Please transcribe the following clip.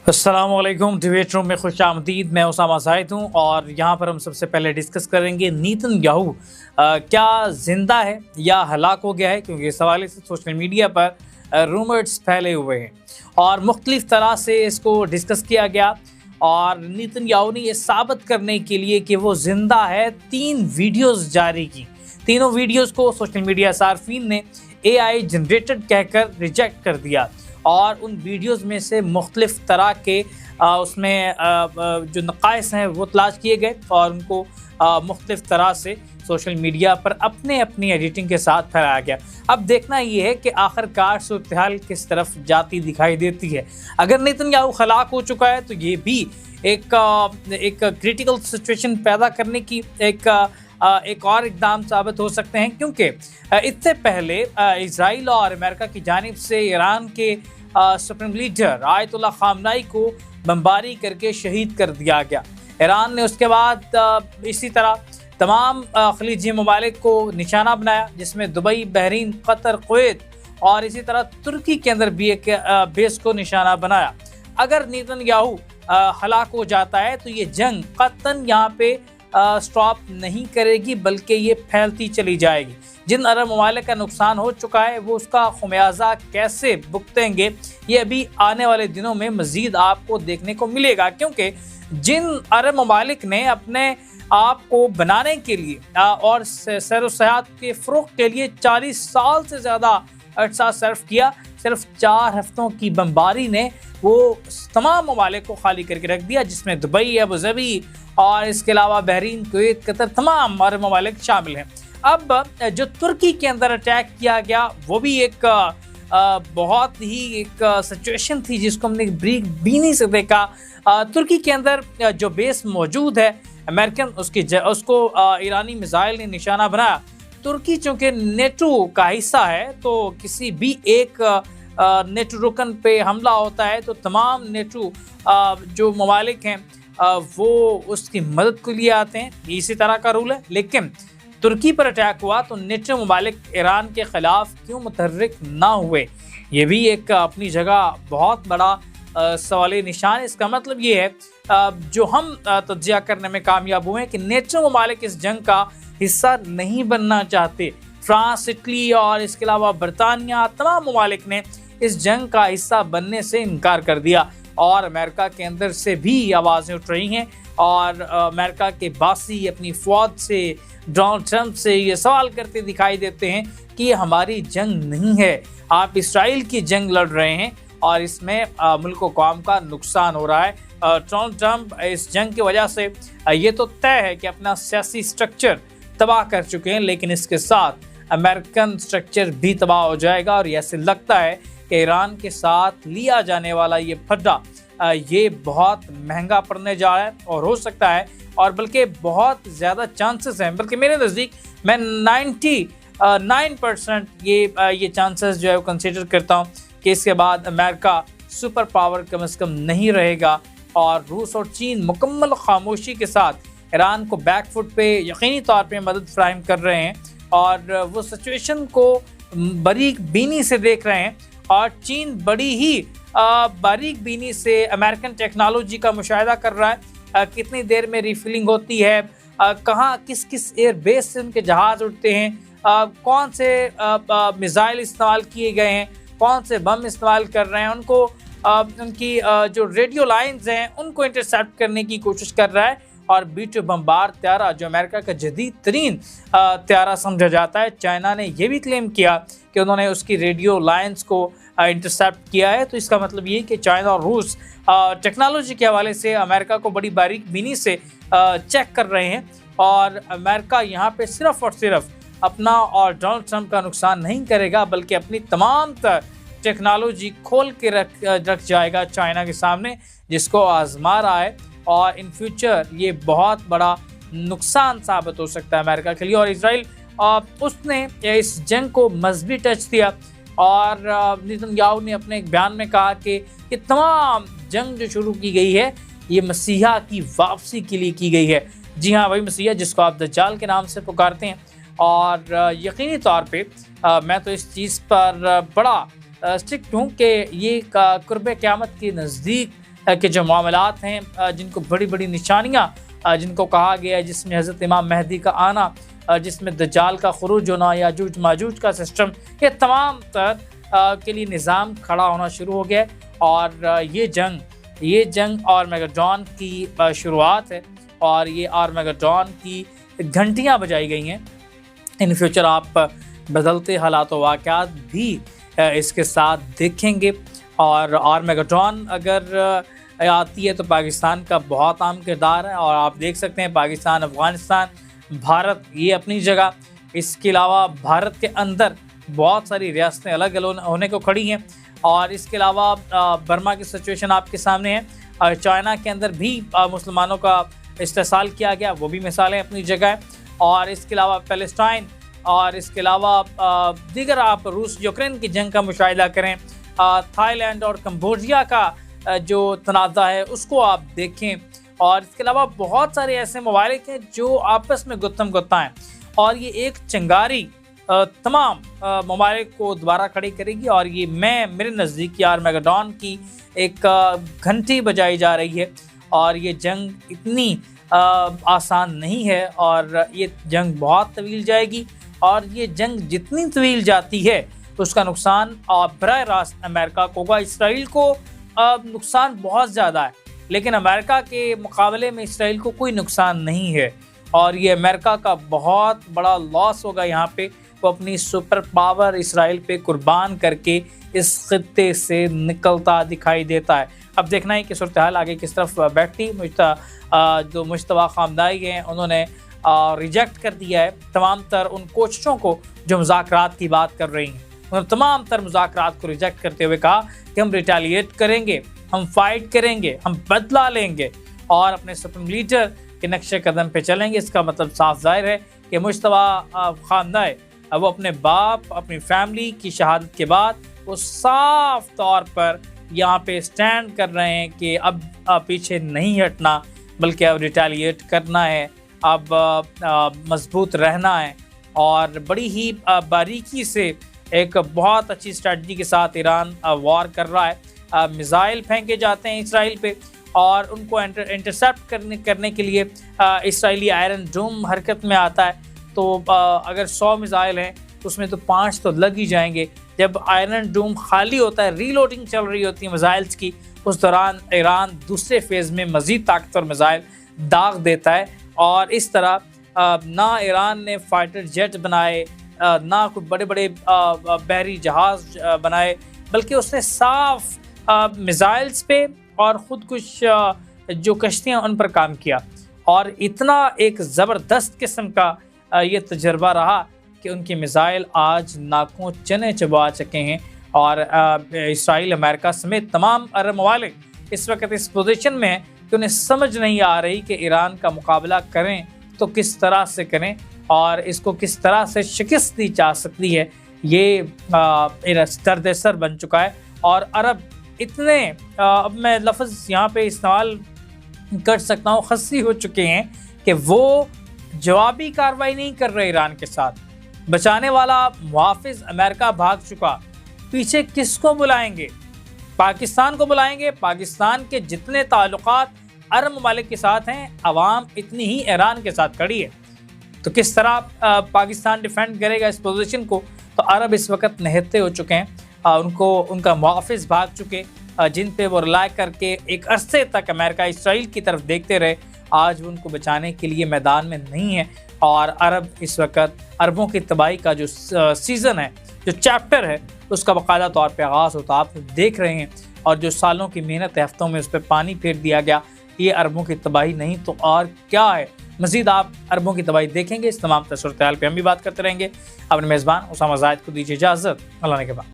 अस्सलामुअलैकुम। Debate room में खुश आमदीद। मैं उसामा जाहिद हूँ और यहाँ पर हम सबसे पहले डिस्कस करेंगे नेतन्याहू क्या ज़िंदा है या हलाक हो गया है, क्योंकि इस हवाले से सोशल मीडिया पर रूमर्स फैले हुए हैं और मुख्तलिफ तरह से इसको डिस्कस किया गया। और नेतन्याहू ने यह साबित करने के लिए कि वो ज़िंदा है 3 वीडियोज़ जारी की। तीनों वीडियोज़ को सोशल मीडिया सार्फिन ने AI जनरेटेड कहकर रिजेक्ट कर दिया और उन वीडियोज़ में से मुख्तलिफ तरह के उसमें जो नक़ाइस हैं वो तलाश किए गए और उनको मुख्तलिफ तरह से सोशल मीडिया पर अपने अपनी एडिटिंग के साथ फैलाया गया। अब देखना ये है कि आखिरकार सूरत हाल किस तरफ जाती दिखाई देती है। अगर नेतन्याहू हलाक हो चुका है तो ये भी एक क्रिटिकल सिचुएशन पैदा करने की एक और इक़दाम साबित हो सकते हैं, क्योंकि इससे पहले इजराइल और अमेरिका की जानिब से ईरान के सुप्रीम लीडर आयतुल्लाह ख़ामनेई को बमबारी करके शहीद कर दिया गया। ईरान ने उसके बाद इसी तरह तमाम खलीजी ममालिक को निशाना बनाया, जिसमें दुबई, बहरीन, कतर, कुवैत और इसी तरह तुर्की के अंदर भी एक बेस को निशाना बनाया। अगर नेतन्याहू हलाक हो जाता है तो ये जंग कतन यहाँ पे स्टॉप नहीं करेगी, बल्कि ये फैलती चली जाएगी। जिन अरब ममालिक का नुकसान हो चुका है वो उसका खुमियाजा कैसे भुगतेंगे, ये अभी आने वाले दिनों में मज़ीद आपको देखने को मिलेगा, क्योंकि जिन अरब ममालिक ने अपने आप को बनाने के लिए और सैर व सयाहत के फ़रोग़ के लिए 40 साल से ज़्यादा अर्सा सर्फ किया, सिर्फ 4 हफ्तों की बमबारी ने वो तमाम ममालिक को खाली करके रख दिया, जिसमें दुबई, अबू धाबी और इसके अलावा बहरीन, कुवैत, कतर, तमाम अरब ममालिक शामिल हैं। अब जो तुर्की के अंदर अटैक किया गया वो भी एक बहुत ही एक सिचुएशन थी जिसको हमने ब्रीक बीनी से देखा। तुर्की के अंदर जो बेस मौजूद है अमेरिकन, उसको ईरानी मिसाइल ने निशाना बनाया। तुर्की चूँकि नेटो का हिस्सा है तो किसी भी एक नेटो रुकन पे हमला होता है तो तमाम नेटो जो ममालिक हैं वो उसकी मदद के लिए आते हैं। इसी तरह का रूल है। लेकिन तुर्की पर अटैक हुआ तो नेटो ममालिक ईरान के ख़िलाफ़ क्यों मुतहर्रिक ना हुए, ये भी एक अपनी जगह बहुत बड़ा सवाल निशान। इसका मतलब ये है जो हम तज्ज़िया करने में कामयाब हुए हैं कि नेटो ममालिक इस जंग का हिस्सा नहीं बनना चाहते। फ्रांस, इटली और इसके अलावा बरतानिया, तमाम ममालिक ने इस जंग का हिस्सा बनने से इनकार कर दिया और अमेरिका के अंदर से भी आवाज़ें उठ रही हैं और अमेरिका के बासी अपनी फ़ौज से, डोनाल्ड ट्रंप से ये सवाल करते दिखाई देते हैं कि ये हमारी जंग नहीं है, आप इसराइल की जंग लड़ रहे हैं और इसमें मुल्क व कौम का नुकसान हो रहा है। डोनाल्ड ट्रंप इस जंग की वजह से ये तो तय है कि अपना सियासी स्ट्रक्चर तबाह कर चुके हैं, लेकिन इसके साथ अमेरिकन स्ट्रक्चर भी तबाह हो जाएगा और ऐसे लगता है कि ईरान के साथ लिया जाने वाला ये फड्डा ये बहुत महंगा पड़ने जा रहा है और हो सकता है और बल्कि बहुत ज़्यादा चांसेस हैं, बल्कि मेरे नज़दीक मैं 99% ये चांसेस जो है वो कंसिडर करता हूँ कि इसके बाद अमेरिका सुपर पावर कम से कम नहीं रहेगा और रूस और चीन मुकम्मल खामोशी के साथ ईरान को बैकफुट पे यकीनी तौर पे मदद फराहम कर रहे हैं और वो सिचुएशन को बारीक बीनी से देख रहे हैं और चीन बड़ी ही बारीक बीनी से अमेरिकन टेक्नोलॉजी का मुशाहिदा कर रहा है। कितनी देर में रिफिलिंग होती है, कहाँ किस किस एयर बेस से उनके जहाज़ उड़ते हैं, कौन से मिसाइल इस्तेमाल किए गए हैं, कौन से बम इस्तेमाल कर रहे हैं, उनको उनकी जो रेडियो लाइंस हैं उनको इंटरसेप्ट करने की कोशिश कर रहा है। और B-2 बमबार त्यारा जो अमेरिका का जदीद तरीन त्यारा समझा जाता है, चाइना ने यह भी क्लेम किया कि उन्होंने उसकी रेडियो लाइंस को इंटरसेप्ट किया है। तो इसका मतलब ये कि चाइना और रूस टेक्नोलॉजी के हवाले से अमेरिका को बड़ी बारीक बीनी से चेक कर रहे हैं और अमेरिका यहाँ पे सिर्फ़ और सिर्फ अपना और डोनाल्ड ट्रंप का नुकसान नहीं करेगा, बल्कि अपनी तमाम टेक्नोलॉजी खोल के रख जाएगा चाइना के सामने, जिसको आजमा रहा है और इन फ्यूचर ये बहुत बड़ा नुकसान साबित हो सकता है अमेरिका के लिए। और इजराइल उसने इस जंग को मजहबी टच दिया और नेतन्याहू ने अपने एक बयान में कहा कि ये तमाम जंग जो शुरू की गई है ये मसीहा की वापसी के लिए की गई है। जी हाँ, वही मसीहा जिसको आप दज्जाल के नाम से पुकारते हैं। और यकीनी तौर पे मैं तो इस चीज़ पर बड़ा स्ट्रिक्ट हूँ कि ये कुर्ब क़यामत के नज़दीक के जो मामलात हैं, जिनको बड़ी बड़ी निशानियाँ जिनको कहा गया है, जिसमें हज़रत इमाम मेहदी का आना, जिसमें दज्जाल का खुरूज होना, याजूज माजूज का सिस्टम, ये तमाम तर के लिए निज़ाम खड़ा होना शुरू हो गया है। और ये जंग आर्मेगेडोन की शुरुआत है और ये आर्मेगेडोन की घंटियाँ बजाई गई हैं। इन फ्यूचर आप बदलते हालात व वाक़यात भी इसके साथ देखेंगे। और आर्मेगेडोन अगर आती है तो पाकिस्तान का बहुत अहम किरदार है। और आप देख सकते हैं पाकिस्तान, अफ़गानिस्तान, भारत ये अपनी जगह, इसके अलावा भारत के अंदर बहुत सारी रियासतें अलग अलग होने को खड़ी हैं। और इसके अलावा बर्मा की सिचुएशन आपके सामने है, और चाइना के अंदर भी मुसलमानों का इस्तेसाल किया गया, वो भी मिसालें अपनी जगह है। और इसके अलावा फ़लस्तीन, और इसके अलावा दीगर आप रूस यूक्रेन की जंग का मुशाहिदा करें, थाईलैंड और कंबोडिया का जो तनाज़ा है उसको आप देखें। और इसके अलावा बहुत सारे ऐसे ममालिक हैं जो आपस में गुत्थम गुत्ता हैं, और ये एक चिंगारी तमाम ममालिक को दोबारा खड़ी करेगी। और ये मेरे नज़दीक आर्मेगेडोन की एक घंटी बजाई जा रही है। और ये जंग इतनी आसान नहीं है, और ये जंग बहुत तवील जाएगी। और ये जंग जितनी तवील जाती है उसका नुकसान बराह रास्त अमेरिका को होगा। इसराइल को नुकसान बहुत ज़्यादा है, लेकिन अमेरिका के मुकाबले में इसराइल को कोई नुकसान नहीं है। और ये अमेरिका का बहुत बड़ा लॉस होगा यहाँ पे। वो अपनी सुपर पावर इसराइल पे कुर्बान करके इस खित्ते से निकलता दिखाई देता है। अब देखना है कि सूरत हाल आगे किस तरफ बैठती। जो मुश्तबा खामदाई हैं उन्होंने रिजेक्ट कर दिया है तमाम तर उन कोशिशों को जो मुज़ाकरात की बात कर रही हैं। उन्होंने तमाम तर मुज़ाकरात को रिजेक्ट करते हुए कहा कि हम रिटेलिएट करेंगे, हम फाइट करेंगे, हम बदला लेंगे और अपने सुप्रीम लीडर के नक्शे कदम पे चलेंगे। इसका मतलब साफ जाहिर है कि मुश्तबा खामदाई वो अपने बाप, अपनी फैमिली की शहादत के बाद वो साफ तौर पर यहाँ पे स्टैंड कर रहे हैं कि अब पीछे नहीं हटना, बल्कि अब रिटेलिएट करना है, अब मजबूत रहना है। और बड़ी ही बारीकी से एक बहुत अच्छी स्ट्रेटजी के साथ ईरान वॉर कर रहा है। मिसाइल फेंके जाते हैं इसराइल पे, और उनको इंटरसेप्ट करने के लिए इसराइली आयरन डोम हरकत में आता है। तो अगर 100 मिसाइल हैं तो उसमें तो 5 तो लग ही जाएंगे। जब आयरन डोम खाली होता है, रीलोडिंग चल रही होती है मिसाइल्स की, उस दौरान ईरान दूसरे फेज़ में मज़ीद ताकतवर मिसाइल दाग देता है। और इस तरह ना ईरान ने फाइटर जेट बनाए, ना कोई बड़े बड़े बहरी जहाज़ बनाए, बल्कि उसने साफ मिसाइल्स पे और ख़ुद कुछ जो कश्तियाँ उन पर काम किया। और इतना एक ज़बरदस्त किस्म का ये तजर्बा रहा कि उनकी मिसाइल आज नाकों चने चबा चुके हैं। और इसराइल, अमेरिका समेत तमाम अरब ममालिक इस वक्त इस पोजीशन में है कि उन्हें समझ नहीं आ रही कि ईरान का मुकाबला करें तो किस तरह से करें और इसको किस तरह से शिकस्त दी जा सकती है। ये दर्द सर बन चुका है। और अरब इतने अब मैं लफ्ज़ यहाँ पे इस्तेमाल कर सकता हूँ, खस्सी हो चुके हैं कि वो जवाबी कार्रवाई नहीं कर रहे ईरान के साथ। बचाने वाला मुहाफिज अमेरिका भाग चुका, पीछे किसको बुलाएंगे? पाकिस्तान को बुलाएंगे। पाकिस्तान के जितने ताल्लुकात अरब ममालिक के साथ हैं, अवाम इतनी ही ईरान के साथ खड़ी है। तो किस तरह पाकिस्तान डिफेंड करेगा इस पोजीशन को? तो अरब इस वक्त निहत्ते हो चुके हैं, उनका मुहाफिज भाग चुके, जिन पे वो रिलाय करके एक अरसे तक अमेरिका इसराइल की तरफ देखते रहे। आज वो उनको बचाने के लिए मैदान में नहीं है। और अरब इस वक्त अरबों की तबाही का जो सीज़न है, जो चैप्टर है, उसका बाकायदा तौर पे आगाज़ होता आप देख रहे हैं। और जो सालों की मेहनत हफ्तों में उस पर पानी फेर दिया गया, ये अरबों की तबाही नहीं तो और क्या है। मज़ीद आप अरबों की तबाही देखेंगे। इस तमाम सूरत हाल पर हम भी बात करते रहेंगे। अपने मेज़बान उसामा ज़ाहिद को दीजिए इजाज़त। अल्लाह ने के बाद।